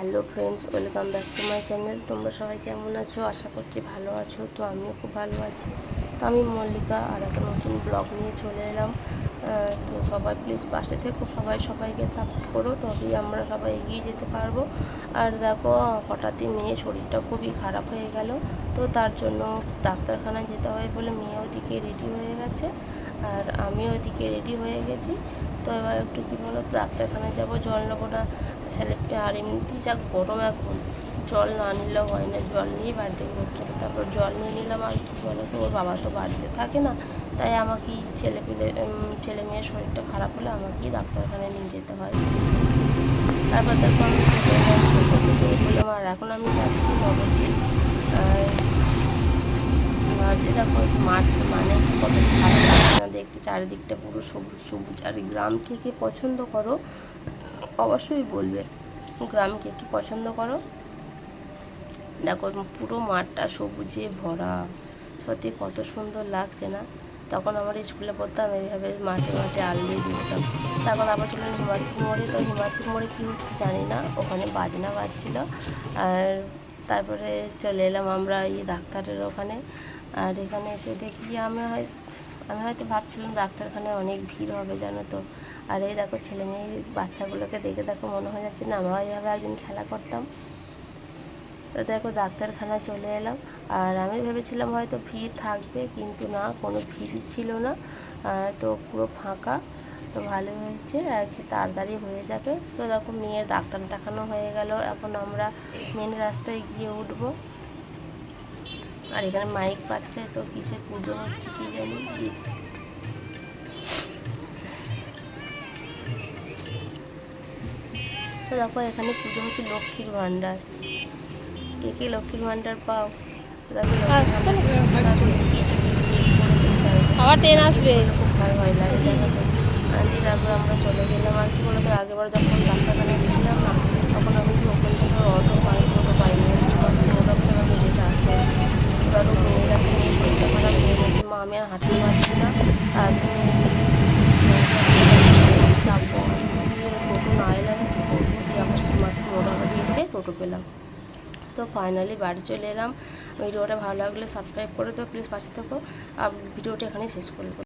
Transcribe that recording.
Hello friends, welcome back to my channel. তোমরা সবাই কেমন আছো? আশা করছি ভালো আছো। তো আমিও খুব ভালো আছি। তো আমি মল্লিকা আর একটা নতুন ব্লগ নিয়ে চলে এলাম। তো সবাই প্লিজ পাশে থেকো, সবাইকে সাপোর্ট করো, তবেই আমরা সবাই এগিয়ে যেতে পারবো। আর দেখো, হঠাৎই মেয়ের শরীরটা খুবই খারাপ হয়ে গেল। তো তার জন্য ডাক্তারখানায় যেতে হয় বলে মেয়ে ওদিকে রেডি হয়ে গেছে, আর আমিও ওদিকে রেডি হয়ে গেছি। তো এবার একটু কী বলো, ডাক্তারখানায় যাবো, জল নেবো না ছেলে। আর এমনিতেই যা গরম এখন, জল না নিলেও হয় না, জল নিয়েই বাড়িতে করতে হবে। তারপর জল নিয়ে নিলাম। আর কী বলো তো, ওর বাবা তো বাড়িতে থাকে না, তাই আমাকেই ছেলে মেয়ের শরীরটা খারাপ হলে আমাকেই ডাক্তারখানায় নিয়ে যেতে হয়। তারপর দেখো আমি বললাম, আর এখন আমি যাচ্ছি নবদ্বীপ। ভাবছি দেখো মাঠ মানে কত ভালো লাগছে না দেখতে, চারিদিকটা পুরো সবুজ সবুজ। আর গ্রাম কে কে পছন্দ করো অবশ্যই বলবে, গ্রাম কে কে পছন্দ করো। দেখো পুরো মাঠটা সবুজে ভরা, সত্যি কত সুন্দর লাগছে না। তখন আমরা স্কুলে পড়তাম, এইভাবে মাঠে মাঠে আল দিয়ে দৌড়তাম। তারপর চললেন হিমাদ্রিপুর মোড়ে। তো হিমাদ্রিপুর মোড়ে কী হচ্ছে জানি না, ওখানে বাজনা বাজছিল। আর তারপরে চলে এলাম আমরা এই ডাক্তারের ওখানে। আর এখানে এসে দেখি আমি হয়তো ভাবছিলাম ডাক্তারখানায় অনেক ভিড় হবে জানো তো। আর এই দেখো ছেলে মেয়ে বাচ্চাগুলোকে দেখে দেখো মনে হয়ে যাচ্ছে না আমরাও এইভাবে একদিন খেলা করতাম। তো দেখো ডাক্তারখানায় চলে এলাম। আর আমি ভেবেছিলাম হয়তো ভিড় থাকবে, কিন্তু না, কোনো ভিড় ছিল না। তো পুরো ফাঁকা। তো ভালো হয়েছে আর কি, তাড়াতাড়ি হয়ে যাবে। তো দেখো মেয়ের ডাক্তার দেখানো হয়ে গেল, এখন আমরা মেন রাস্তায় গিয়ে উঠবো। আর এখানে মাইক পাচ্ছে, তো কিসের পুজো হচ্ছে কি জানি। তো দেখো এখানে পুজো হচ্ছে লক্ষ্মীর ভাণ্ডার। কে কে লক্ষ্মীর ভাণ্ডার পাও? আবার ট্রেন আসবে, খুব ভয় লাগে জানো তো। দিয়ে তারপর আমরা চলে গেলাম। আর কি বলতো, আগেবার যখন ডাক্তারখানায় গেছিলাম না, তখন আমি ওখান থেকে টোটো পাইনি, মোটামুটি আমাকে যেতে আসতে হয়েছে। এবারও মেয়ের আছে, মেয়ের শরীরটা খারাপ হয়ে গেছে, মা আমি আর হাঁটতে পারছি না। আর চাপবো টোটো না এলে আমি কী করবো, দিয়ে আমার মাকে মোটামুটি এসে টোটো পেলাম। তো ফাইনালি বাড়ি চলে এলাম। ভিডিওটা ভালো লাগলে সাবস্ক্রাইব করে দাও প্লিজ, পাশে থেকো। আর ভিডিওটা এখানেই শেষ করবো।